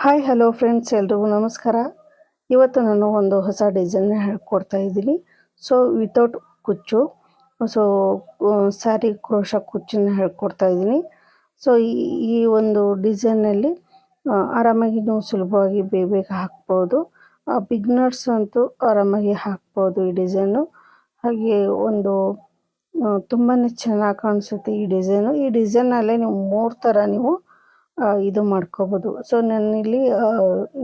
Hi hello friends, ಎಲ್ರಿಗೂ ನಮಸ್ಕಾರ. ಇವತ್ತು ನಾನು ಒಂದು ಹೊಸ ಡಿಸೈನ್ನ ಹೇಳ್ಕೊಡ್ತಾ ಇದ್ದೀನಿ. ಸೊ ವಿತೌಟ್ ಕುಚ್ಚು, ಸೊ ಸ್ಯಾರಿ ಕ್ರೋಶ ಕುಚ್ಚನ್ನು ಹೇಳ್ಕೊಡ್ತಾ ಇದ್ದೀನಿ. ಸೊ ಈ ಒಂದು ಡಿಸೈನಲ್ಲಿ ಆರಾಮಾಗಿ ನೀವು ಸುಲಭವಾಗಿ ಬೇಗ ಹಾಕ್ಬೋದು. ಬಿಗ್ನರ್ಸ್ ಅಂತೂ ಆರಾಮಾಗಿ ಹಾಕ್ಬೋದು ಈ ಡಿಸೈನು. ಹಾಗೆ ಒಂದು ತುಂಬಾ ಚೆನ್ನಾಗಿ ಕಾಣಿಸುತ್ತೆ ಈ ಡಿಸೈನು. ಈ ಡಿಸೈನಲ್ಲೇ ನೀವು 3 ಥರ ನೀವು ಇದು ಮಾಡ್ಕೋಬೋದು. ಸೊ ನಾನಿಲ್ಲಿ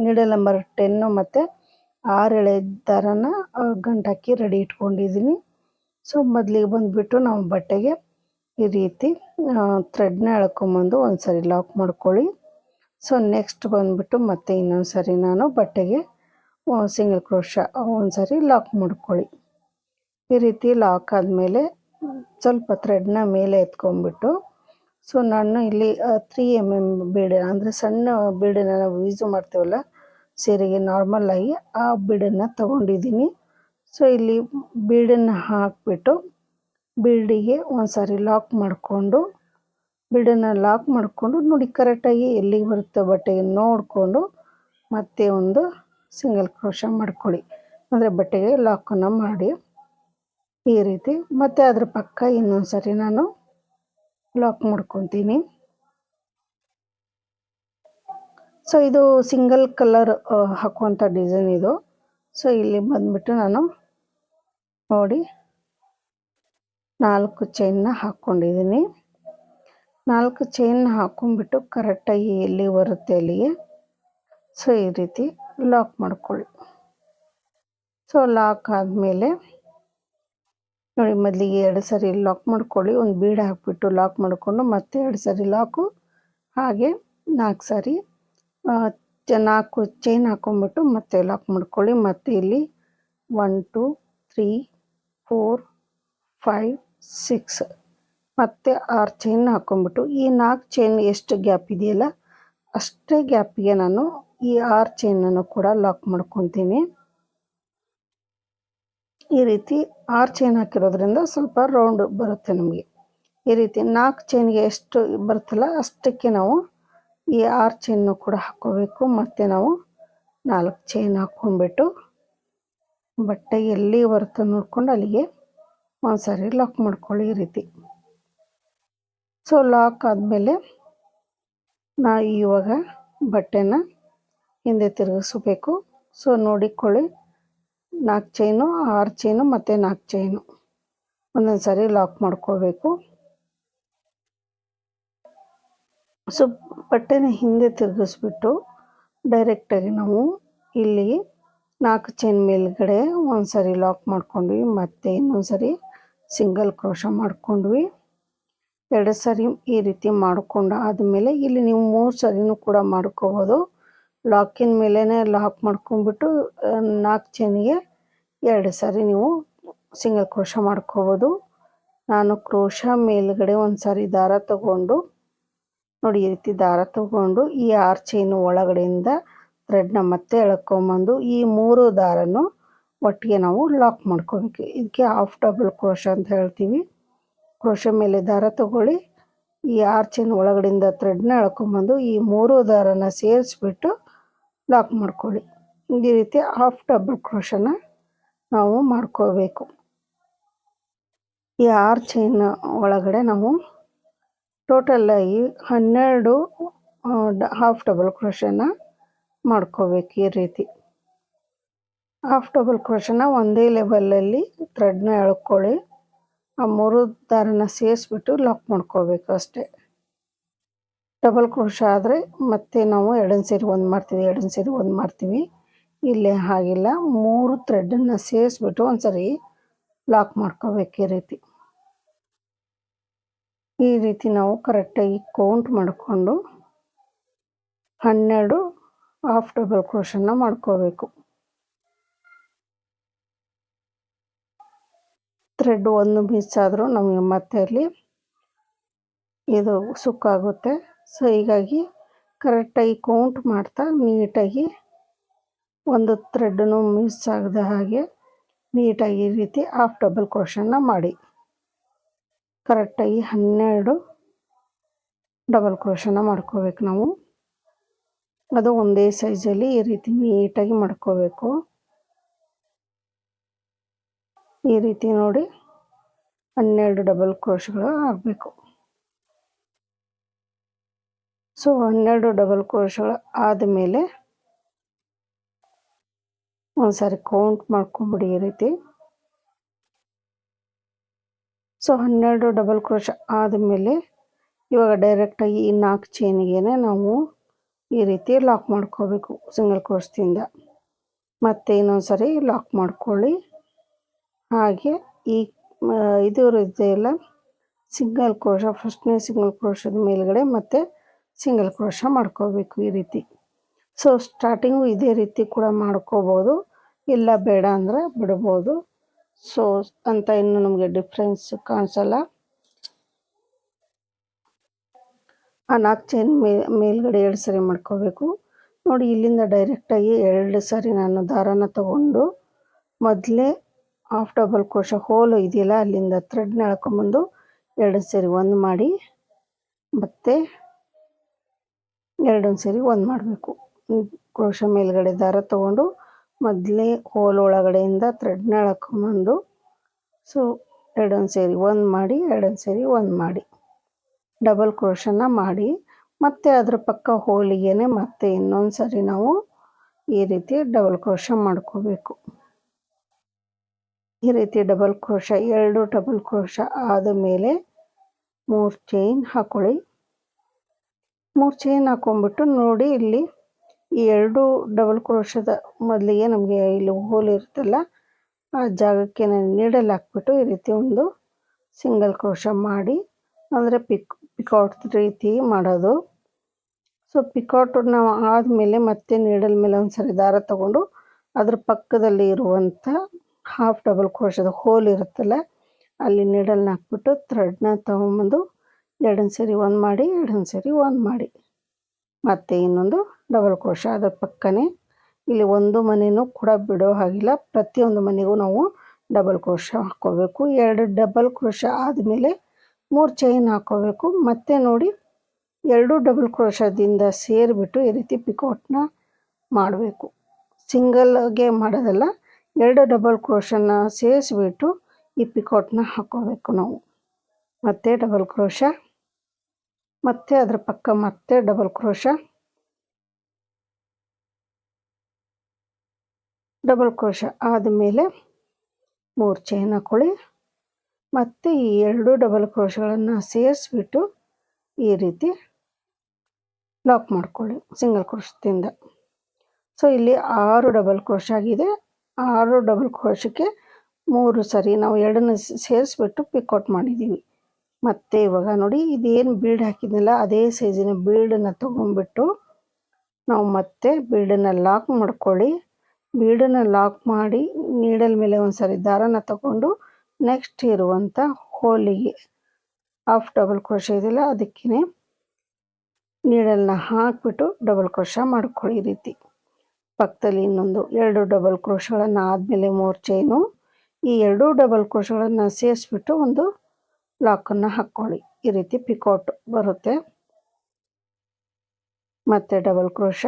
ನೀಡಲ್ ನಂಬರ್ 10 ಮತ್ತು 6 ಎಳೆ ದಾರನ ಗಂಟಾಕಿ ರೆಡಿ ಇಟ್ಕೊಂಡಿದ್ದೀನಿ. ಸೊ ಮೊದಲಿಗೆ ಬಂದುಬಿಟ್ಟು ನಾವು ಬಟ್ಟೆಗೆ ಈ ರೀತಿ ಥ್ರೆಡ್ನ ಎಳ್ಕೊಂಬಂದು ಒಂದು ಸರಿ ಲಾಕ್ ಮಾಡ್ಕೊಳ್ಳಿ. ಸೊ ನೆಕ್ಸ್ಟ್ ಬಂದುಬಿಟ್ಟು ಮತ್ತೆ ಇನ್ನೊಂದು ಸರಿ ನಾನು ಬಟ್ಟೆಗೆ ಸಿಂಗಲ್ ಕ್ರೋಶ ಒಂದು ಸರಿ ಲಾಕ್ ಮಾಡ್ಕೊಳ್ಳಿ. ಈ ರೀತಿ ಲಾಕ್ ಆದಮೇಲೆ ಸ್ವಲ್ಪ ಥ್ರೆಡ್ನ ಮೇಲೆ ಎತ್ಕೊಂಡ್ಬಿಟ್ಟು, ಸೊ ನಾನು ಇಲ್ಲಿ 3 mm ಬೀಡು, ಅಂದರೆ ಸಣ್ಣ ಬೀಡನ್ನು ನಾವು ಯೂಸ್ ಮಾಡ್ತೀವಲ್ಲ ಸೀರೆಗೆ ನಾರ್ಮಲಾಗಿ, ಆ ಬೀಡನ್ನು ತಗೊಂಡಿದ್ದೀನಿ. ಸೊ ಇಲ್ಲಿ ಬೀಡನ್ನು ಹಾಕಿಬಿಟ್ಟು ಬೀಡಿಗೆ ಒಂದು ಸಾರಿ ಲಾಕ್ ಮಾಡಿಕೊಂಡು, ಬೀಡನ್ನು ಲಾಕ್ ಮಾಡಿಕೊಂಡು ನೋಡಿ ಕರೆಕ್ಟಾಗಿ ಎಲ್ಲಿಗೆ ಬರುತ್ತೆ ಬಟ್ಟೆಗೆ ನೋಡಿಕೊಂಡು ಮತ್ತೆ ಒಂದು ಸಿಂಗಲ್ ಕ್ರೋಶ ಮಾಡ್ಕೊಳ್ಳಿ. ಅಂದರೆ ಬಟ್ಟೆಗೆ ಲಾಕನ್ನು ಮಾಡಿ ಈ ರೀತಿ. ಮತ್ತು ಅದ್ರ ಪಕ್ಕ ಇನ್ನೊಂದು ಸರಿ ನಾನು ಲಾಕ್ ಮಾಡ್ಕೊತೀನಿ. ಸೊ ಇದು ಸಿಂಗಲ್ ಕಲರ್ ಹಾಕುವಂಥ ಡಿಸೈನ್ ಇದು. ಸೊ ಇಲ್ಲಿ ಬಂದುಬಿಟ್ಟು ನಾನು ನೋಡಿ 4 ಚೈನ್ನ ಹಾಕ್ಕೊಂಡಿದ್ದೀನಿ. 4 ಚೈನ್ನ ಹಾಕ್ಕೊಂಡ್ಬಿಟ್ಟು ಕರೆಕ್ಟಾಗಿ ಎಲ್ಲಿ ಬರುತ್ತೆ ಅಲ್ಲಿಗೆ ಸೊ ಈ ರೀತಿ ಲಾಕ್ ಮಾಡ್ಕೊಳ್ಳಿ. ಸೊ ಲಾಕ್ ಆದಮೇಲೆ ನೋಡಿ ಮೊದಲಿಗೆ 2 ಸರಿ ಲಾಕ್ ಮಾಡ್ಕೊಳ್ಳಿ. ಒಂದು ಬೀಡ್ ಹಾಕಿಬಿಟ್ಟು ಲಾಕ್ ಮಾಡಿಕೊಂಡು ಮತ್ತೆ 2 ಸರಿ ಲಾಕು, ಹಾಗೆ 4 ಸಾರಿ 4 ಚೈನ್ ಹಾಕ್ಕೊಂಬಿಟ್ಟು ಮತ್ತೆ ಲಾಕ್ ಮಾಡ್ಕೊಳ್ಳಿ. ಮತ್ತು ಇಲ್ಲಿ 1 2 3 4 5 6 ಮತ್ತು 6 ಚೈನ್ ಹಾಕ್ಕೊಂಬಿಟ್ಟು ಈ 4 ಚೈನ್ ಎಷ್ಟು ಗ್ಯಾಪ್ ಇದೆಯಲ್ಲ ಅಷ್ಟೇ ಗ್ಯಾಪಿಗೆ ನಾನು ಈ 6 ಚೈನನ್ನು ಕೂಡ ಲಾಕ್ ಮಾಡ್ಕೊತೀನಿ. ಈ ರೀತಿ 6 ಚೈನ್ ಹಾಕಿರೋದ್ರಿಂದ ಸ್ವಲ್ಪ ರೌಂಡ್ ಬರುತ್ತೆ ನಮಗೆ. ಈ ರೀತಿ 4 ಚೈನ್ಗೆ ಎಷ್ಟು ಬರುತ್ತಲ್ಲ ಅಷ್ಟಕ್ಕೆ ನಾವು ಈ 6 ಚೈನ್ನು ಕೂಡ ಹಾಕ್ಕೋಬೇಕು. ಮತ್ತು ನಾವು 4 ಚೈನ್ ಹಾಕ್ಕೊಂಡ್ಬಿಟ್ಟು ಬಟ್ಟೆ ಎಲ್ಲಿ ಬರುತ್ತೆ ನೋಡ್ಕೊಂಡು ಅಲ್ಲಿಗೆ ಒಂದು ಸಾರಿ ಲಾಕ್ ಮಾಡ್ಕೊಳ್ಳಿ ಈ ರೀತಿ. ಸೊ ಲಾಕ್ ಆದಮೇಲೆ ನಾವು ಇವಾಗ ಬಟ್ಟೆನ ಹಿಂದೆ ತಿರುಗಿಸ್ಬೇಕು. ಸೊ ನೋಡಿಕೊಳ್ಳಿ, 4 ಚೈನು 6 ಚೈನು ಮತ್ತು 4 ಚೈನು ಒಂದೊಂದು ಸಾರಿ ಲಾಕ್ ಮಾಡ್ಕೋಬೇಕು. ಸೊ ಬಟ್ಟೆನ ಹಿಂದೆ ತಿರುಗಿಸ್ಬಿಟ್ಟು ಡೈರೆಕ್ಟಾಗಿ ನಾವು ಇಲ್ಲಿ 4 ಚೈನ್ ಮೇಲ್ಗಡೆ ಒಂದು ಸಾರಿ ಲಾಕ್ ಮಾಡ್ಕೊಂಡ್ವಿ, ಮತ್ತು ಇನ್ನೊಂದು ಸಾರಿ ಸಿಂಗಲ್ ಕ್ರೋಶ ಮಾಡ್ಕೊಂಡ್ವಿ. 2 ಸಾರಿ ಈ ರೀತಿ ಮಾಡಿಕೊಂಡು ಆದಮೇಲೆ ಇಲ್ಲಿ ನೀವು 3 ಸಾರಿನೂ ಕೂಡ ಮಾಡ್ಕೋಬೋದು. ಲಾಕಿನ ಮೇಲೇ ಲಾಕ್ ಮಾಡ್ಕೊಂಡ್ಬಿಟ್ಟು 4 ಚೈನಿಗೆ 2 ಸಾರಿ ನೀವು ಸಿಂಗಲ್ ಕ್ರೋಶ ಮಾಡ್ಕೋಬೋದು. ನಾನು ಕ್ರೋಶ ಮೇಲ್ಗಡೆ ಒಂದು ಸಾರಿ ದಾರ ತಗೊಂಡು ನೋಡಿ ಈ ರೀತಿ ದಾರ ತಗೊಂಡು ಈ 6 ಚೈನು ಒಳಗಡೆಯಿಂದ ಥ್ರೆಡ್ನ ಮತ್ತೆ ಎಳ್ಕೊಂಬಂದು ಈ 3 ದಾರನು ಒಟ್ಟಿಗೆ ನಾವು ಲಾಕ್ ಮಾಡ್ಕೋಬೇಕು. ಇದಕ್ಕೆ ಹಾಫ್ ಡಬಲ್ ಕ್ರೋಶ ಅಂತ ಹೇಳ್ತೀವಿ. ಕ್ರೋಶ ಮೇಲೆ ದಾರ ತಗೊಳ್ಳಿ, ಈ 6 ಚೈನ್ ಒಳಗಡೆಯಿಂದ ಥ್ರೆಡ್ನ ಎಳ್ಕೊಂಬಂದು ಈ 3 ದಾರನ ಸೇರಿಸ್ಬಿಟ್ಟು ಲಾಕ್ ಮಾಡ್ಕೊಳ್ಳಿ. ಈ ರೀತಿ ಹಾಫ್ ಡಬಲ್ ಕ್ರೋಶನ ನಾವು ಮಾಡ್ಕೋಬೇಕು. ಈ 6 ಚೈನ್ ಒಳಗಡೆ ನಾವು ಟೋಟಲಾಗಿ 12 ಹಾಫ್ ಡಬಲ್ ಕ್ರೋಶನ ಮಾಡ್ಕೋಬೇಕು. ಈ ರೀತಿ ಹಾಫ್ ಡಬಲ್ ಕ್ರೋಶನ ಒಂದೇ ಲೆವೆಲಲ್ಲಿ ಥ್ರೆಡ್ನ ಎಳ್ಕೊಳ್ಳಿ, ಆ 3 ದಾರನ ಸೇರಿಸ್ಬಿಟ್ಟು ಲಾಕ್ ಮಾಡ್ಕೋಬೇಕು ಅಷ್ಟೇ. ಡಬಲ್ ಕ್ರೋಶ ಆದರೆ ಮತ್ತೆ ನಾವು 2 ಸೇರಿ 1 ಮಾಡ್ತೀವಿ, 2 ಸೇರಿ 1 ಮಾಡ್ತೀವಿ. ಇಲ್ಲೇ ಹಾಗಿಲ್ಲ, 3 ಥ್ರೆಡನ್ನು ಸೇರಿಸ್ಬಿಟ್ಟು ಒಂದು ಸರಿ ಲಾಕ್ ಮಾಡ್ಕೋಬೇಕು. ಈ ರೀತಿ ನಾವು ಕರೆಕ್ಟಾಗಿ ಕೌಂಟ್ ಮಾಡಿಕೊಂಡು 12 ಹಾಫ್ ಡಬಲ್ ಕ್ರೋಶನ ಮಾಡ್ಕೋಬೇಕು. ಥ್ರೆಡ್ ಒಂದು ಮಿಸ್ ಆದರೂ ನಮಗೆ ಮತ್ತೆ ಅಲ್ಲಿ ಇದು ಸುಕ್ಕಾಗುತ್ತೆ. ಸೊ ಹೀಗಾಗಿ ಕರೆಕ್ಟಾಗಿ ಕೌಂಟ್ ಮಾಡ್ತಾ ನೀಟಾಗಿ ಒಂದು ಥ್ರೆಡ್ನು ಮಿಸ್ ಆಗದ ಹಾಗೆ ನೀಟಾಗಿ ಈ ರೀತಿ ಹಾಫ್ ಡಬಲ್ ಕ್ರೋಶನ ಮಾಡಿ ಕರೆಕ್ಟಾಗಿ 12 ಡಬಲ್ ಕ್ರೋಶನ ಮಾಡ್ಕೋಬೇಕು ನಾವು. ಅದು ಒಂದೇ ಸೈಜಲ್ಲಿ ಈ ರೀತಿ ನೀಟಾಗಿ ಮಾಡ್ಕೋಬೇಕು. ಈ ರೀತಿ ನೋಡಿ 12 ಡಬಲ್ ಕ್ರೋಶ್ಗಳು ಆಗಬೇಕು. ಸೊ 12 ಡಬಲ್ ಕ್ರೋಶ್ಗಳು ಆದಮೇಲೆ ಒಂದ್ಸಾರಿ ಕೌಂಟ್ ಮಾಡ್ಕೊಂಬಿಡಿ ಈ ರೀತಿ. ಸೊ 12 ಡಬಲ್ ಕ್ರೋಶ ಆದಮೇಲೆ ಇವಾಗ ಡೈರೆಕ್ಟಾಗಿ ಈ 4 ಚೈನಿಗೆ ನಾವು ಈ ರೀತಿ ಲಾಕ್ ಮಾಡ್ಕೋಬೇಕು ಸಿಂಗಲ್ ಕ್ರೋಶದಿಂದ. ಮತ್ತೆ ಇನ್ನೊಂದು ಸರಿ ಲಾಕ್ ಮಾಡ್ಕೊಳ್ಳಿ. ಹಾಗೆ ಈ ಇದು ಇದೆಯಲ್ಲ ಸಿಂಗಲ್ ಕ್ರೋಶ, ಫಸ್ಟ್ನೇ ಸಿಂಗಲ್ ಕ್ರೋಶದ ಮೇಲ್ಗಡೆ ಮತ್ತೆ ಸಿಂಗಲ್ ಕ್ರೋಶ ಮಾಡ್ಕೋಬೇಕು ಈ ರೀತಿ. ಸೊ ಸ್ಟಾರ್ಟಿಂಗು ಇದೇ ರೀತಿ ಕೂಡ ಮಾಡ್ಕೋಬೋದು, ಇಲ್ಲ ಬೇಡ ಅಂದರೆ ಬಿಡ್ಬೋದು. ಸೊ ಅಂತ ಇನ್ನು ನಮಗೆ ಡಿಫ್ರೆನ್ಸ್ ಕಾಣಿಸಲ್ಲ. ಆ 4 ಚೈನ್ ಮೇಲ್ಗಡೆ 2 ಸರಿ ಮಾಡ್ಕೋಬೇಕು. ನೋಡಿ ಇಲ್ಲಿಂದ ಡೈರೆಕ್ಟಾಗಿ 2 ಸರಿ ನಾನು ದಾರಾನ ತಗೊಂಡು ಮೊದಲೇ ಹಾಫ್ ಡಬಲ್ ಕ್ರೋಶ ಹೋಲು ಇದೆಯಲ್ಲ ಅಲ್ಲಿಂದ ಥ್ರೆಡ್ನ ಎಳ್ಕೊಂಬಂದು 2 ಸರಿ ಒಂದು ಮಾಡಿ ಮತ್ತೆ 2 ಸರಿ ಒಂದು ಮಾಡಬೇಕು. ಕ್ರೋಶ ಮೇಲ್ಗಡೆ ದಾರ ತಗೊಂಡು ಮೊದಲೇ ಹೋಲ್ ಒಳಗಡೆಯಿಂದ ಥ್ರೆಡ್ನ ಎಳ್ಕೊಂಬಂದು ಸೊ 2 ಸೇರಿ ಒಂದು ಮಾಡಿ 2 ಸೇರಿ ಒಂದು ಮಾಡಿ ಡಬಲ್ ಕ್ರೋಶನ ಮಾಡಿ ಮತ್ತೆ ಅದ್ರ ಪಕ್ಕ ಹೋಲಿಗೆನೆ ಮತ್ತೆ ಇನ್ನೊಂದು ಸರಿ ನಾವು ಈ ರೀತಿ ಡಬಲ್ ಕ್ರೋಶ ಮಾಡ್ಕೋಬೇಕು. ಈ ರೀತಿ ಡಬಲ್ ಕ್ರೋಶ 2 ಡಬಲ್ ಕ್ರೋಶ ಆದ ಮೇಲೆ 3 ಚೈನ್ ಹಾಕೊಳ್ಳಿ. 3 ಚೈನ್ ಹಾಕೊಂಡ್ಬಿಟ್ಟು ನೋಡಿ ಇಲ್ಲಿ ಈ 2 ಡಬಲ್ ಕ್ರೋಶದ ಮೊದಲಿಗೆ ನಮಗೆ ಇಲ್ಲಿ ಹೋಲ್ ಇರುತ್ತಲ್ಲ ಆ ಜಾಗಕ್ಕೆ ನೀಡಲ್ ಹಾಕ್ಬಿಟ್ಟು ಈ ರೀತಿ ಒಂದು ಸಿಂಗಲ್ ಕ್ರೋಶ ಮಾಡಿ, ಅಂದರೆ ಪಿಕೌಟ್ ರೀತಿ ಮಾಡೋದು. ಸೊ ಪಿಕೌಟ್ ನಾವು ಆದಮೇಲೆ ಮತ್ತೆ ನೀಡಲ್ ಮೇಲೆ ಒಂದು ಸರಿ ದಾರ ತಗೊಂಡು ಅದ್ರ ಪಕ್ಕದಲ್ಲಿ ಇರುವಂಥ ಹಾಫ್ ಡಬಲ್ ಕ್ರೋಶದ ಹೋಲ್ ಇರುತ್ತಲ್ಲ ಅಲ್ಲಿ ನೀಡಲ್ನ ಹಾಕ್ಬಿಟ್ಟು ಥ್ರೆಡ್ನ ತೊಗೊಂಬಂದು 2 ಸರಿ ಒಂದು ಮಾಡಿ 2 ಸರಿ ಒಂದು ಮಾಡಿ ಮತ್ತೆ ಇನ್ನೊಂದು ಡಬಲ್ ಕ್ರೋಶ ಅದರ ಪಕ್ಕನೇ. ಇಲ್ಲಿ ಒಂದು ಮನೆಯೂ ಕೂಡ ಬಿಡೋ ಹಾಗಿಲ್ಲ, ಪ್ರತಿಯೊಂದು ಮನೆಗೂ ನಾವು ಡಬಲ್ ಕ್ರೋಶ ಹಾಕ್ಕೋಬೇಕು. 2 ಡಬಲ್ ಕ್ರೋಶ ಆದಮೇಲೆ 3 ಚೈನ್ ಹಾಕ್ಕೋಬೇಕು. ಮತ್ತೆ ನೋಡಿ 2 ಡಬಲ್ ಕ್ರೋಶದಿಂದ ಸೇರಿಬಿಟ್ಟು ಈ ರೀತಿ ಪಿಕೌಟ್ನ ಮಾಡಬೇಕು. ಸಿಂಗಲ್ಗೆ ಮಾಡೋದಲ್ಲ, 2 ಡಬಲ್ ಕ್ರೋಶನ ಸೇರಿಸ್ಬಿಟ್ಟು ಈ ಪಿಕೌಟ್ನ ಹಾಕ್ಕೋಬೇಕು ನಾವು. ಮತ್ತೆ ಡಬಲ್ ಕ್ರೋಶ, ಮತ್ತೆ ಅದರ ಪಕ್ಕ ಮತ್ತೆ ಡಬಲ್ ಕ್ರೋಶ, ಡಬಲ್ ಕ್ರೋಶ ಆದಮೇಲೆ 3 ಚೈನ್ ಹಾಕ್ಕೊಳ್ಳಿ. ಮತ್ತು ಈ 2 ಡಬಲ್ ಕ್ರೋಶಗಳನ್ನು ಸೇರಿಸ್ಬಿಟ್ಟು ಈ ರೀತಿ ಲಾಕ್ ಮಾಡ್ಕೊಳ್ಳಿ ಸಿಂಗಲ್ ಕ್ರೋಶದಿಂದ. ಸೊ ಇಲ್ಲಿ 6 ಡಬಲ್ ಕ್ರೋಶ ಆಗಿದೆ. 6 ಡಬಲ್ ಕ್ರೋಶಕ್ಕೆ 3 ಸರಿ ನಾವು 2ನ್ನ ಸೇರಿಸ್ಬಿಟ್ಟು ಪಿಕೌಟ್ ಮಾಡಿದ್ದೀವಿ. ಮತ್ತು ಇವಾಗ ನೋಡಿ ಇದೇನು ಬೀಡ್ ಹಾಕಿದ್ನಲ್ಲ ಅದೇ ಸೈಜಿನ ಬೀಡನ್ನು ತೊಗೊಂಡ್ಬಿಟ್ಟು ನಾವು ಮತ್ತೆ ಬೀಡನ್ನು ಲಾಕ್ ಮಾಡ್ಕೊಳ್ಳಿ. ಬೀಡನ್ನು ಲಾಕ್ ಮಾಡಿ ನೀಡಲ್ ಮೇಲೆ ಒಂದು ಸರಿ ದಾರನ ತಗೊಂಡು ನೆಕ್ಸ್ಟ್ ಇರುವಂಥ ಹೋಲಿಗೆ ಹಾಫ್ ಡಬಲ್ ಕ್ರೋಶ ಇದೆಯಲ್ಲ ಅದಕ್ಕೇ ನೀಡಲ್ನ ಹಾಕಿಬಿಟ್ಟು ಡಬಲ್ ಕ್ರೋಶ ಮಾಡ್ಕೊಳ್ಳಿ. ಈ ರೀತಿ ಪಕ್ಕದಲ್ಲಿ ಇನ್ನೊಂದು 2 ಡಬಲ್ ಕ್ರೋಶಗಳನ್ನು ಆದಮೇಲೆ 3 ಚೈನು, ಈ 2 ಡಬಲ್ ಕ್ರೋಶಗಳನ್ನು ಸೇರಿಸ್ಬಿಟ್ಟು ಒಂದು ಲಾಕನ್ನು ಹಾಕ್ಕೊಳ್ಳಿ. ಈ ರೀತಿ ಪಿಕೌಟ್ ಬರುತ್ತೆ. ಮತ್ತು ಡಬಲ್ ಕ್ರೋಶ.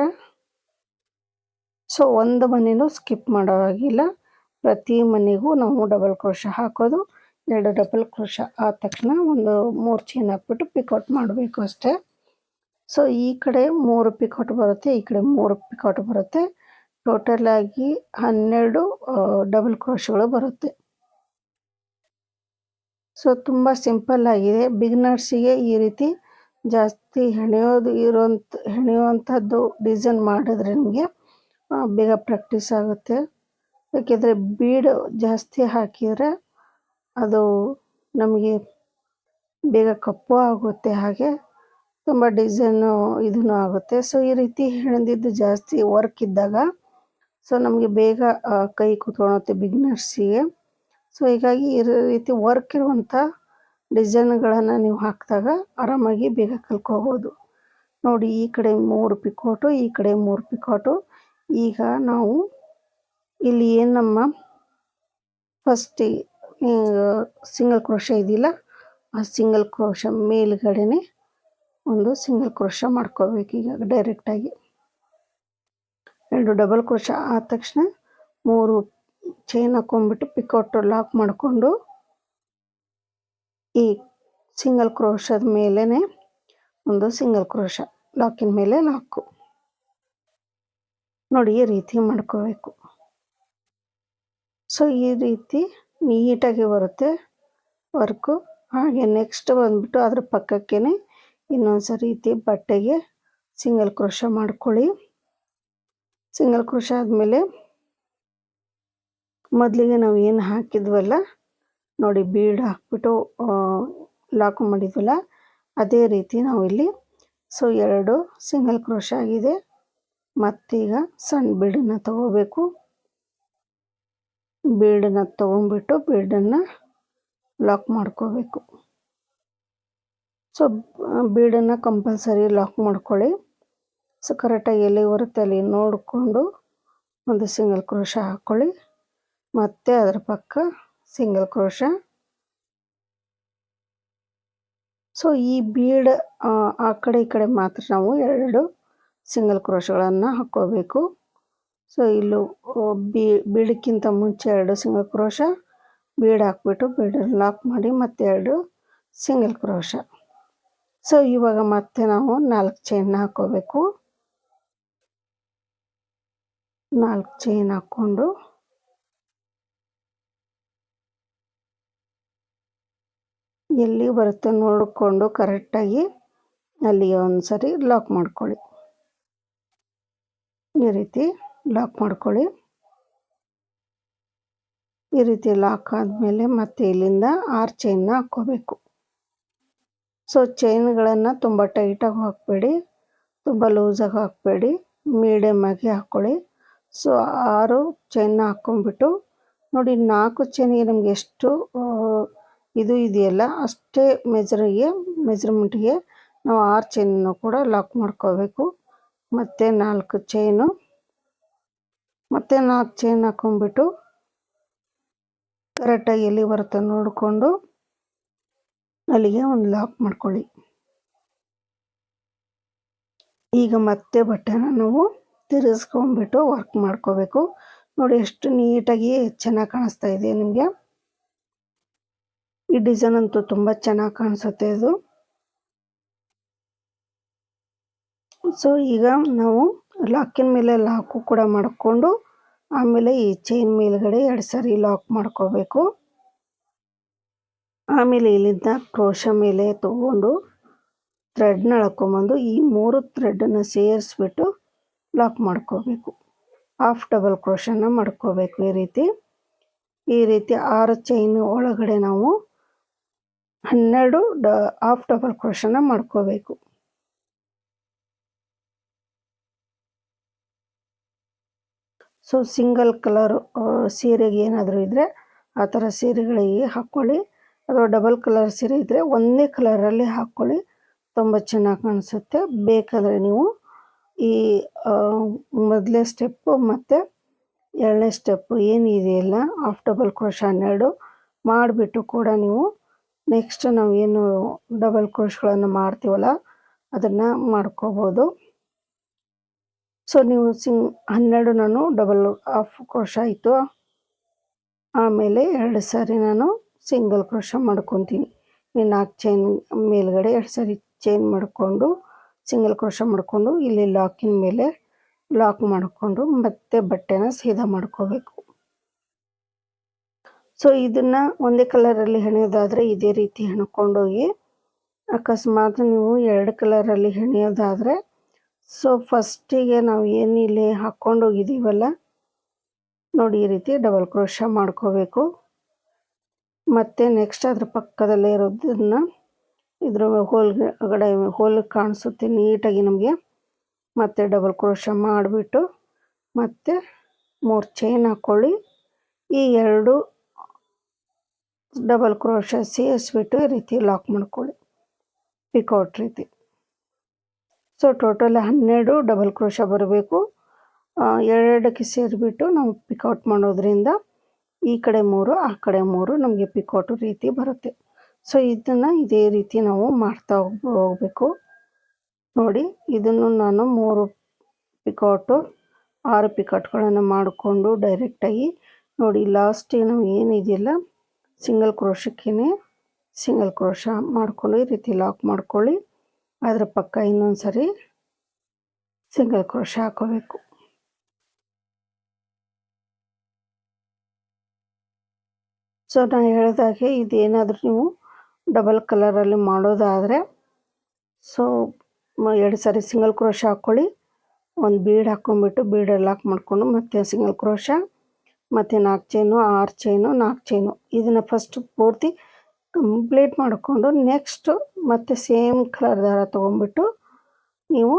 ಸೊ ಒಂದು ಮನೆಯೂ ಸ್ಕಿಪ್ ಮಾಡೋ ಹಾಗಿಲ್ಲ, ಪ್ರತಿ ಮನೆಗೂ ನಾವು ಡಬಲ್ ಕ್ರೋಶ ಹಾಕೋದು. 2 ಡಬಲ್ ಕ್ರೋಶ ಆದ ತಕ್ಷಣ ಒಂದು 3 ಚೈನ್ ಹಾಕ್ಬಿಟ್ಟು ಪಿಕೌಟ್ ಮಾಡಬೇಕು ಅಷ್ಟೇ. ಸೊ ಈ ಕಡೆ 3 ಪಿಕೌಟ್ ಬರುತ್ತೆ, ಈ ಕಡೆ 3 ಪಿಕೌಟ್ ಬರುತ್ತೆ. ಟೋಟಲಾಗಿ 12 ಡಬಲ್ ಕ್ರೋಶಗಳು ಬರುತ್ತೆ. ಸೊ ತುಂಬ ಸಿಂಪಲ್ ಆಗಿದೆ. ಬಿಗಿನರ್ಸಿಗೆ ಈ ರೀತಿ ಜಾಸ್ತಿ ಹೆಣೆಯುವಂಥದ್ದು ಡಿಸೈನ್ ಮಾಡಿದ್ರೆ ನಿಮಗೆ ಬೇಗ ಪ್ರಾಕ್ಟೀಸ್ ಆಗುತ್ತೆ. ಯಾಕೆಂದರೆ ಬೀಡ್ ಜಾಸ್ತಿ ಹಾಕಿದರೆ ಅದು ನಮಗೆ ಬೇಗ ಕಪ್ಪು ಆಗುತ್ತೆ, ಹಾಗೆ ತುಂಬ ಡಿಸೈನು ಇದೂ ಆಗುತ್ತೆ. ಸೊ ಈ ರೀತಿ ಹೆಣೆದಿದ್ದು ಜಾಸ್ತಿ ವರ್ಕ್ ಇದ್ದಾಗ ಸೊ ನಮಗೆ ಬೇಗ ಕೈ ಕೂತ್ಕೊಳ್ಳುತ್ತೆ ಬಿಗಿನರ್ಸಿಗೆ. ಸೊ ಹೀಗಾಗಿ ಈ ರೀತಿ ವರ್ಕ್ ಇರುವಂಥ ಡಿಸೈನ್ಗಳನ್ನು ನೀವು ಹಾಕಿದಾಗ ಆರಾಮಾಗಿ ಬೇಗ ಕಲ್ತ್ಕೋಬೋದು. ನೋಡಿ ಈ ಕಡೆ 3 ಪಿಕೌಟು, ಈ ಕಡೆ 3 ಪಿಕೌಟು. ಈಗ ನಾವು ಇಲ್ಲಿ ಏನು ನಮ್ಮ ಫಸ್ಟ್ ಸಿಂಗಲ್ ಕ್ರೋಶ ಇದೆಯಲ್ಲ ಆ ಸಿಂಗಲ್ ಕ್ರೋಶ ಮೇಲ್ಗಡೆನೆ ಒಂದು ಸಿಂಗಲ್ ಕ್ರೋಶ ಮಾಡ್ಕೋಬೇಕು ಈಗ ಡೈರೆಕ್ಟಾಗಿ. 2 ಡಬಲ್ ಕ್ರೋಶ ಆದ ತಕ್ಷಣ 3 ಚೈನ್ ಹಾಕೊಂಡ್ಬಿಟ್ಟು ಪಿಕೌಟ್ ಲಾಕ್ ಮಾಡಿಕೊಂಡು ಈ ಸಿಂಗಲ್ ಕ್ರೋಶದ ಮೇಲೇ ಒಂದು ಸಿಂಗಲ್ ಕ್ರೋಶ ಲಾಕಿನ ಮೇಲೆ ಲಾಕು ನೋಡಿ ಈ ರೀತಿ ಮಾಡ್ಕೋಬೇಕು. ಸೊ ಈ ರೀತಿ ನೀಟಾಗಿ ಬರುತ್ತೆ ವರ್ಕು. ಹಾಗೆ ನೆಕ್ಸ್ಟ್ ಬಂದ್ಬಿಟ್ಟು ಅದ್ರ ಪಕ್ಕಕ್ಕೇ ಇನ್ನೊಂದು ರೀತಿ ಬಟ್ಟೆಗೆ ಸಿಂಗಲ್ ಕ್ರೋಶ ಮಾಡ್ಕೊಳ್ಳಿ. ಸಿಂಗಲ್ ಕ್ರೋಶ ಆದಮೇಲೆ ಮೊದಲಿಗೆ ನಾವು ಏನು ಹಾಕಿದ್ವಲ್ಲ ನೋಡಿ ಬೀಡ್ ಹಾಕ್ಬಿಟ್ಟು ಲಾಕ್ ಮಾಡಿದ್ವಲ್ಲ ಅದೇ ರೀತಿ ನಾವು ಇಲ್ಲಿ ಸೊ 2 ಸಿಂಗಲ್ ಕ್ರೋಶ ಆಗಿದೆ. ಮತ್ತೀಗ ಸಣ್ಣ ಬೀಡನ್ನು ತಗೋಬೇಕು. ಬೀಡನ್ನು ತೊಗೊಂಡ್ಬಿಟ್ಟು ಬೀಡನ್ನು ಲಾಕ್ ಮಾಡ್ಕೋಬೇಕು. ಸೊ ಬೀಡನ್ನು ಕಂಪಲ್ಸರಿ ಲಾಕ್ ಮಾಡ್ಕೊಳ್ಳಿ. ಸೊ ಕರೆಕ್ಟಾಗಿ ಎಲ್ಲಿ ಬರುತ್ತೆ ಅಲ್ಲಿ ನೋಡಿಕೊಂಡು ಒಂದು ಸಿಂಗಲ್ ಕ್ರೋಶ ಹಾಕ್ಕೊಳ್ಳಿ. ಮತ್ತು ಅದರ ಪಕ್ಕ ಸಿಂಗಲ್ ಕ್ರೋಶ. ಸೊ ಈ ಬೀಡ್ ಆ ಕಡೆ ಈ ಕಡೆ ಮಾತ್ರ ನಾವು 2 ಸಿಂಗಲ್ ಕ್ರೋಶಗಳನ್ನು ಹಾಕ್ಕೋಬೇಕು. ಸೊ ಇಲ್ಲೂ ಬೀಡಕ್ಕಿಂತ ಮುಂಚೆ 2 ಸಿಂಗಲ್ ಕ್ರೋಶ, ಬೀಡ್ ಹಾಕ್ಬಿಟ್ಟು ಬೀಡನ್ನು ಲಾಕ್ ಮಾಡಿ ಮತ್ತೆ 2 ಸಿಂಗಲ್ ಕ್ರೋಶ. ಸೊ ಇವಾಗ ಮತ್ತೆ ನಾವು 4 ಚೈನ್ ಹಾಕ್ಕೋಬೇಕು. 4 ಚೈನ್ ಹಾಕ್ಕೊಂಡು ಎಲ್ಲಿ ಬರುತ್ತೆ ನೋಡಿಕೊಂಡು ಕರೆಕ್ಟಾಗಿ ಅಲ್ಲಿಗೆ ಒಂದು ಸರಿ ಲಾಕ್ ಮಾಡ್ಕೊಳ್ಳಿ. ಈ ರೀತಿ ಲಾಕ್ ಮಾಡ್ಕೊಳ್ಳಿ. ಈ ರೀತಿ ಲಾಕ್ ಆದಮೇಲೆ ಮತ್ತೆ ಇಲ್ಲಿಂದ 6 ಚೈನ್ನ ಹಾಕ್ಕೋಬೇಕು. ಸೊ ಚೈನ್ಗಳನ್ನು ತುಂಬ ಟೈಟಾಗಿ ಹಾಕಬೇಡಿ, ತುಂಬ ಲೂಸಾಗಿ ಹಾಕಬೇಡಿ, ಮೀಡಿಯಮ್ ಆಗಿ ಹಾಕ್ಕೊಳ್ಳಿ. ಸೊ 6 ಚೈನ್ನ ಹಾಕ್ಕೊಂಡ್ಬಿಟ್ಟು ನೋಡಿ 4 ಚೈನಿಗೆ ನಮಗೆ ಎಷ್ಟು ಇದು ಇದೆಯಲ್ಲ ಅಷ್ಟೇ ಮೆಜರ್ಮೆಂಟ್ಗೆ ನಾವು 6 ಚೈನನ್ನು ಕೂಡ ಲಾಕ್ ಮಾಡ್ಕೋಬೇಕು. ಮತ್ತು 4 ಚೈನು, ಮತ್ತು 4 ಚೈನ್ ಹಾಕ್ಕೊಂಡ್ಬಿಟ್ಟು ಕರೆಕ್ಟಾಗಿ ಎಲ್ಲಿ ಬರುತ್ತೆ ನೋಡಿಕೊಂಡು ಅಲ್ಲಿಗೆ ಒಂದು ಲಾಕ್ ಮಾಡ್ಕೊಳ್ಳಿ. ಈಗ ಮತ್ತೆ ಬಟ್ಟೆನ ನಾವು ತಿರುಗಿಸ್ಕೊಂಡ್ಬಿಟ್ಟು ವರ್ಕ್ ಮಾಡ್ಕೋಬೇಕು. ನೋಡಿ ಎಷ್ಟು ನೀಟಾಗಿ ಚೆನ್ನಾಗಿ ಕಾಣಿಸ್ತಾ ಇದೆ ನಿಮಗೆ. ಈ ಡಿಸೈನ್ ಅಂತೂ ತುಂಬ ಚೆನ್ನಾಗಿ ಕಾಣಿಸುತ್ತೆ ಇದು. ಸೊ ಈಗ ನಾವು ಲಾಕಿನ ಮೇಲೆ ಲಾಕು ಕೂಡ ಮಾಡಿಕೊಂಡು ಆಮೇಲೆ ಈ ಚೈನ್ ಮೇಲ್ಗಡೆ 2 ಸಾರಿ ಲಾಕ್ ಮಾಡ್ಕೋಬೇಕು. ಆಮೇಲೆ ಇಲ್ಲಿಂದ ಕ್ರೋಶ ಮೇಲೆ ತಗೊಂಡು ಥ್ರೆಡ್ನ ಎಳ್ಕೊಂಬಂದು ಈ 3 ಥ್ರೆಡನ್ನು ಸೇರಿಸ್ಬಿಟ್ಟು ಲಾಕ್ ಮಾಡ್ಕೋಬೇಕು. ಹಾಫ್ ಡಬಲ್ ಕ್ರೋಶನ ಮಾಡ್ಕೋಬೇಕು. ಈ ರೀತಿ 6 ಚೈನ್ ಒಳಗಡೆ ನಾವು 12 ಹಾಫ್ ಡಬಲ್ ಕ್ರೋಶನ ಮಾಡ್ಕೋಬೇಕು. ಸೊ ಸಿಂಗಲ್ ಕಲರ್ ಸೀರೆಗೆ ಏನಾದರೂ ಇದ್ದರೆ ಆ ಥರ ಸೀರೆಗಳಿಗೆ ಹಾಕ್ಕೊಳ್ಳಿ, ಅಥವಾ ಡಬಲ್ ಕಲರ್ ಸೀರೆ ಇದ್ದರೆ ಒಂದೇ ಕಲರಲ್ಲಿ ಹಾಕ್ಕೊಳ್ಳಿ, ತುಂಬ ಚೆನ್ನಾಗಿ ಕಾಣಿಸುತ್ತೆ. ಬೇಕಾದರೆ ನೀವು ಈ ಮೊದಲನೇ ಸ್ಟೆಪ್ಪು ಮತ್ತು 2ನೇ ಸ್ಟೆಪ್ಪು ಏನಿದೆಯಲ್ಲ ಹಾಫ್ ಡಬಲ್ ಕ್ರೋಶ 12 ಮಾಡಿಬಿಟ್ಟು ಕೂಡ ನೀವು ನೆಕ್ಸ್ಟ್ ನಾವು ಏನು ಡಬಲ್ ಕ್ರೋಶ್ಗಳನ್ನು ಮಾಡ್ತೀವಲ್ಲ ಅದನ್ನು ಮಾಡ್ಕೋಬೋದು. ಸೊ ನೀವು 12 ನಾನು ಡಬಲ್ ಹಾಫ್ ಕ್ರೋಶ ಆಯಿತು. ಆಮೇಲೆ 2 ಸಾರಿ ನಾನು ಸಿಂಗಲ್ ಕ್ರೋಶ ಮಾಡ್ಕೊತೀನಿ. ಈ 4 ಚೈನ್ ಮೇಲ್ಗಡೆ 2 ಸಾರಿ ಚೈನ್ ಮಾಡಿಕೊಂಡು ಸಿಂಗಲ್ ಕ್ರೋಶ ಮಾಡಿಕೊಂಡು ಇಲ್ಲಿ ಲಾಕಿನ ಮೇಲೆ ಲಾಕ್ ಮಾಡಿಕೊಂಡು ಮತ್ತೆ ಬಟ್ಟೆನ ಸೀದಾ ಮಾಡ್ಕೋಬೇಕು. ಸೊ ಇದನ್ನು ಒಂದೇ ಕಲರಲ್ಲಿ ಹೆಣೆಯೋದಾದರೆ ಇದೇ ರೀತಿ ಹೆಣ್ಕೊಂಡೋಗಿ, ಅಕಸ್ಮಾತ್ ನೀವು 2 ಕಲರಲ್ಲಿ ಹೆಣೆಯೋದಾದರೆ ಸೊ ಫಸ್ಟಿಗೆ ನಾವು ಏನಿಲ್ಲಿ ಹಾಕ್ಕೊಂಡೋಗಿದ್ದೀವಲ್ಲ ನೋಡಿ ಈ ರೀತಿ ಡಬಲ್ ಕ್ರೋಶ ಮಾಡ್ಕೋಬೇಕು. ಮತ್ತು ನೆಕ್ಸ್ಟ್ ಅದ್ರ ಪಕ್ಕದಲ್ಲೇ ಇರೋದನ್ನು ಇದ್ರ ಹೊಲ್ಗಡೆ ಹೋಲ್ ಕಾಣಿಸುತ್ತೆ ನೀಟಾಗಿ ನಮಗೆ. ಮತ್ತು ಡಬಲ್ ಕ್ರೋಶ ಮಾಡಿಬಿಟ್ಟು ಮತ್ತು 3 ಚೈನ್ ಹಾಕ್ಕೊಳ್ಳಿ. ಈ 2 ಡಬಲ್ ಕ್ರೋಶ ಸೇರಿಸ್ಬಿಟ್ಟು ಈ ರೀತಿ ಲಾಕ್ ಮಾಡ್ಕೊಳ್ಳಿ ಪಿಕೌಟ್ ರೀತಿ. ಸೊ ಟೋಟಲ್ 12 ಡಬಲ್ ಕ್ರೋಶ ಬರಬೇಕು. 2ಕ್ಕೆ ಸೇರಿಬಿಟ್ಟು ನಾವು ಪಿಕೌಟ್ ಮಾಡೋದ್ರಿಂದ ಈ ಕಡೆ 3 ಆ ಕಡೆ 3 ನಮಗೆ ಪಿಕೌಟ್ ರೀತಿ ಬರುತ್ತೆ. ಸೊ ಇದನ್ನು ಇದೇ ರೀತಿ ನಾವು ಮಾಡ್ತಾ ಹೋಗಬೇಕು. ನೋಡಿ ಇದನ್ನು ನಾನು 3 ಪಿಕೌಟು 6 ಪಿಕಾಟ್ಗಳನ್ನು ಮಾಡಿಕೊಂಡು ಡೈರೆಕ್ಟಾಗಿ ನೋಡಿ ಲಾಸ್ಟಿಗೆ ನಾವು ಏನಿದೆಯಲ್ಲ ಸಿಂಗಲ್ ಕ್ರೋಶಕ್ಕೇ ಸಿಂಗಲ್ ಕ್ರೋಶ ಮಾಡಿಕೊಂಡು ಈ ರೀತಿ ಲಾಕ್ ಮಾಡ್ಕೊಳ್ಳಿ. ಅದರ ಪಕ್ಕ ಇನ್ನೊಂದು ಸರಿ ಸಿಂಗಲ್ ಕ್ರೋಶ ಹಾಕೋಬೇಕು. ಸೊ ನಾನು ಹೇಳಿದಾಗೆ ಇದೇನಾದರೂ ನೀವು ಡಬಲ್ ಕಲರಲ್ಲಿ ಮಾಡೋದಾದರೆ ಸೊ 2 ಸಾರಿ ಸಿಂಗಲ್ ಕ್ರೋಶ ಹಾಕ್ಕೊಳ್ಳಿ. ಒಂದು ಬೀಡ್ ಹಾಕ್ಕೊಂಬಿಟ್ಟು ಬೀಡಲ್ಲಿ ಲಾಕ್ ಮಾಡಿಕೊಂಡು ಮತ್ತೆ ಸಿಂಗಲ್ ಕ್ರೋಶ ಮತ್ತು 4 ಚೈನು 6 ಚೈನು 4 ಚೈನು ಇದನ್ನು ಫಸ್ಟ್ ಪೂರ್ತಿ ಕಂಪ್ಲೀಟ್ ಮಾಡಿಕೊಂಡು ನೆಕ್ಸ್ಟು ಮತ್ತೆ ಸೇಮ್ ಕಲರ್ ದಾರ ತೊಗೊಂಡ್ಬಿಟ್ಟು ನೀವು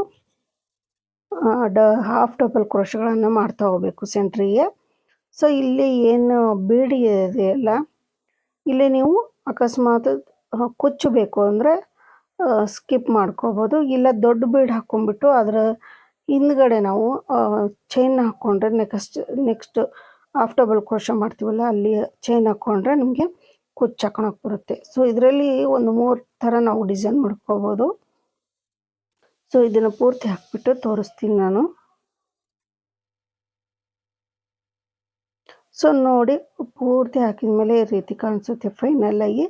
ಹಾಫ್ ಡಬಲ್ ಕ್ರೋಶಗಳನ್ನು ಮಾಡ್ತಾ ಹೋಗಬೇಕು ಸೆಂಟ್ರಿಗೆ. ಸೊ ಇಲ್ಲಿ ಏನು ಬೀಡ್ ಇದೆಯಲ್ಲ ಇಲ್ಲಿ ನೀವು ಅಕಸ್ಮಾತ್ ಕುಚ್ಚು ಬೇಕು ಅಂದರೆ ಸ್ಕಿಪ್ ಮಾಡ್ಕೋಬೋದು, ಇಲ್ಲ ದೊಡ್ಡ ಬೀಡ್ ಹಾಕ್ಕೊಂಬಿಟ್ಟು ಅದರ ಹಿಂದ್ಗಡೆ ನಾವು ಚೈನ್ ಹಾಕ್ಕೊಂಡ್ರೆ ನೆಕ್ಸ್ಟ್ ಹಾಫ್ ಡಬಲ್ ಕ್ರೋಶ ಮಾಡ್ತೀವಲ್ಲ ಅಲ್ಲಿ ಚೈನ್ ಹಾಕ್ಕೊಂಡ್ರೆ ನಿಮಗೆ ಕುಚ್ಚು ಹಾಕೊಳಕ್ಕೆ ಬರುತ್ತೆ. ಸೊ ಇದರಲ್ಲಿ ಒಂದು 3 ಥರ ನಾವು ಡಿಸೈನ್ ಮಾಡ್ಕೋಬೋದು. ಸೊ ಇದನ್ನು ಪೂರ್ತಿ ಹಾಕ್ಬಿಟ್ಟು ತೋರಿಸ್ತೀನಿ ನಾನು. ಸೊ ನೋಡಿ ಪೂರ್ತಿ ಹಾಕಿದ ಮೇಲೆ ಈ ರೀತಿ ಕಾಣಿಸುತ್ತೆ ಫೈನಲಾಗಿ.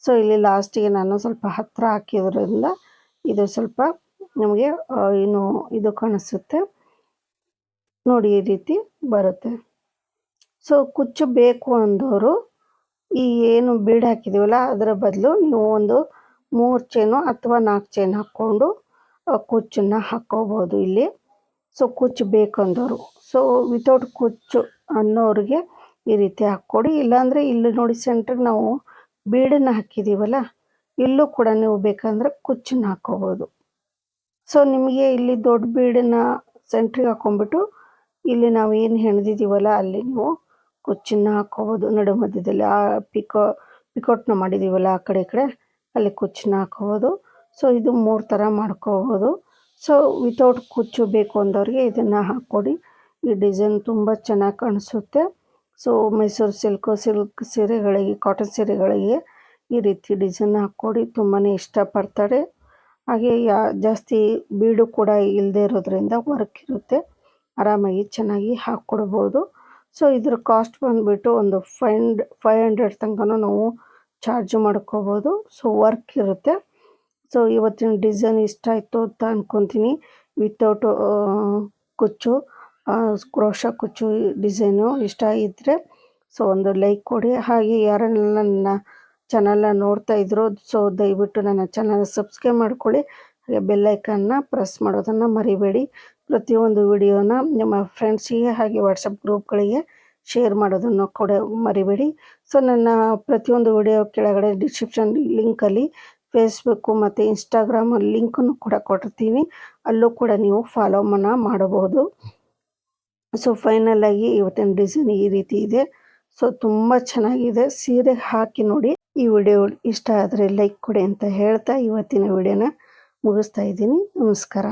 ಸೊ ಇಲ್ಲಿ ಲಾಸ್ಟಿಗೆ ನಾನು ಸ್ವಲ್ಪ ಹತ್ತಿರ ಹಾಕಿದ್ರಿಂದ ಇದು ಸ್ವಲ್ಪ ನಮಗೆ ಏನು ಇದು ಕಾಣಿಸುತ್ತೆ ನೋಡಿ ಈ ರೀತಿ ಬರುತ್ತೆ. ಸೊ ಕುಚ್ಚು ಬೇಕು ಅಂದವರು ಈ ಏನು ಬೀಡ್ ಹಾಕಿದ್ದೀವಲ್ಲ ಅದರ ಬದಲು ನೀವು ಒಂದು 3 ಚೈನು ಅಥವಾ 4 ಚೈನ್ ಹಾಕ್ಕೊಂಡು ಕುಚ್ಚನ್ನು ಹಾಕ್ಕೋಬೋದು ಇಲ್ಲಿ. ಸೊ ಕುಚ್ಚು ಬೇಕು ಅಂದವರು, ಸೊ ವಿತೌಟ್ ಕುಚ್ಚು ಅನ್ನೋರಿಗೆ ಈ ರೀತಿ ಹಾಕ್ಕೊಡಿ. ಇಲ್ಲಾಂದರೆ ಇಲ್ಲಿ ನೋಡಿ ಸೆಂಟ್ರಿಗೆ ನಾವು ಬೀಡನ್ನು ಹಾಕಿದ್ದೀವಲ್ಲ ಇಲ್ಲೂ ಕೂಡ ನೀವು ಬೇಕಂದರೆ ಕುಚ್ಚನ್ನು ಹಾಕ್ಕೋಬೋದು. ಸೊ ನಿಮಗೆ ಇಲ್ಲಿ ದೊಡ್ಡ ಬೀಡನ್ನು ಸೆಂಟ್ರಿಗೆ ಹಾಕ್ಕೊಂಬಿಟ್ಟು ಇಲ್ಲಿ ನಾವು ಏನು ಹೆಣೆದಿದ್ದೀವಲ್ಲ ಅಲ್ಲಿ ನೀವು ಕುಚ್ಚನ್ನು ಹಾಕ್ಕೋಬೋದು. ನಡು ಮಧ್ಯದಲ್ಲಿ ಆ ಪಿಕೋಟ್ನ ಮಾಡಿದ್ದೀವಲ್ಲ ಆ ಕಡೆ ಈ ಕಡೆ ಅಲ್ಲಿ ಕುಚ್ಚನ್ನ ಹಾಕ್ಕೋಬೋದು. ಸೊ ಇದು 3 ಥರ ಮಾಡ್ಕೋಬೋದು. ಸೊ ವಿತೌಟ್ ಕುಚ್ಚು ಬೇಕು ಅಂದವ್ರಿಗೆ ಇದನ್ನು ಹಾಕ್ಕೊಡಿ. ಈ ಡಿಸೈನ್ ತುಂಬ ಚೆನ್ನಾಗಿ ಕಾಣಿಸುತ್ತೆ. ಸೊ ಮೈಸೂರು ಸಿಲ್ಕ್ ಸೀರೆಗಳಿಗೆ ಕಾಟನ್ ಸೀರೆಗಳಿಗೆ ಈ ರೀತಿ ಡಿಸೈನ್ ಹಾಕ್ಕೊಡಿ, ತುಂಬಾ ಇಷ್ಟಪಡ್ತಾರೆ. ಹಾಗೆ ಜಾಸ್ತಿ ಬೀಡು ಕೂಡ ಇಲ್ಲದೆ ಇರೋದ್ರಿಂದ ವರ್ಕ್ ಇರುತ್ತೆ, ಆರಾಮಾಗಿ ಚೆನ್ನಾಗಿ ಹಾಕ್ಕೊಡ್ಬೋದು. ಸೊ ಇದ್ರ ಕಾಸ್ಟ್ ಬಂದುಬಿಟ್ಟು ಒಂದು 500 ತನಕನೂ ನಾವು ಚಾರ್ಜ್ ಮಾಡ್ಕೋಬೋದು. ಸೊ ವರ್ಕ್ ಇರುತ್ತೆ. ಸೊ ಇವತ್ತಿನ ಡಿಸೈನ್ ಇಷ್ಟ ಆಯಿತು ಅಂತ ಅಂದ್ಕೊತೀನಿ. ವಿತೌಟ್ ಕುಚ್ಚು ಕ್ರೋಶ ಕುಚ್ಚು ಡಿಸೈನು ಇಷ್ಟ ಇದ್ದರೆ ಸೊ ಒಂದು ಲೈಕ್ ಕೊಡಿ. ಹಾಗೆ ಯಾರೆಲ್ಲ ನನ್ನ ಚಾನಲ್ನ ನೋಡ್ತಾ ಇದ್ರು ಸೊ ದಯವಿಟ್ಟು ನನ್ನ ಚಾನಲ್ ಸಬ್ಸ್ಕ್ರೈಬ್ ಮಾಡ್ಕೊಳ್ಳಿ. ಹಾಗೆ ಬೆಲ್ಲೈಕನ್ನ ಪ್ರೆಸ್ ಮಾಡೋದನ್ನು ಮರಿಬೇಡಿ. ಪ್ರತಿಯೊಂದು ವಿಡಿಯೋನ ನಿಮ್ಮ ಫ್ರೆಂಡ್ಸಿಗೆ ಹಾಗೆ ವಾಟ್ಸಪ್ ಗ್ರೂಪ್ಗಳಿಗೆ ಶೇರ್ ಮಾಡೋದನ್ನು ಕೂಡ ಮರಿಬೇಡಿ. ಸೊ ನನ್ನ ಪ್ರತಿಯೊಂದು ವಿಡಿಯೋ ಕೆಳಗಡೆ ಡಿಸ್ಕ್ರಿಪ್ಷನ್ ಲಿಂಕಲ್ಲಿ ಫೇಸ್ಬುಕ್ಕು ಮತ್ತು ಇನ್ಸ್ಟಾಗ್ರಾಮ್ ಲಿಂಕನ್ನು ಕೂಡ ಕೊಟ್ಟಿರ್ತೀನಿ, ಅಲ್ಲೂ ಕೂಡ ನೀವು ಫಾಲೋ ಮಾಡಬಹುದು. ಸೊ ಫೈನಲಾಗಿ ಇವತ್ತಿನ ಡಿಸೈನ್ ಈ ರೀತಿ ಇದೆ. ಸೊ ತುಂಬ ಚೆನ್ನಾಗಿದೆ, ಸೀರೆಗೆ ಹಾಕಿ ನೋಡಿ. ಈ ವಿಡಿಯೋ ಇಷ್ಟ ಆದರೆ ಲೈಕ್ ಕೊಡಿ ಅಂತ ಹೇಳ್ತಾ ಇವತ್ತಿನ ವಿಡಿಯೋನ ಮುಗಿಸ್ತಾ ಇದ್ದೀನಿ. ನಮಸ್ಕಾರ.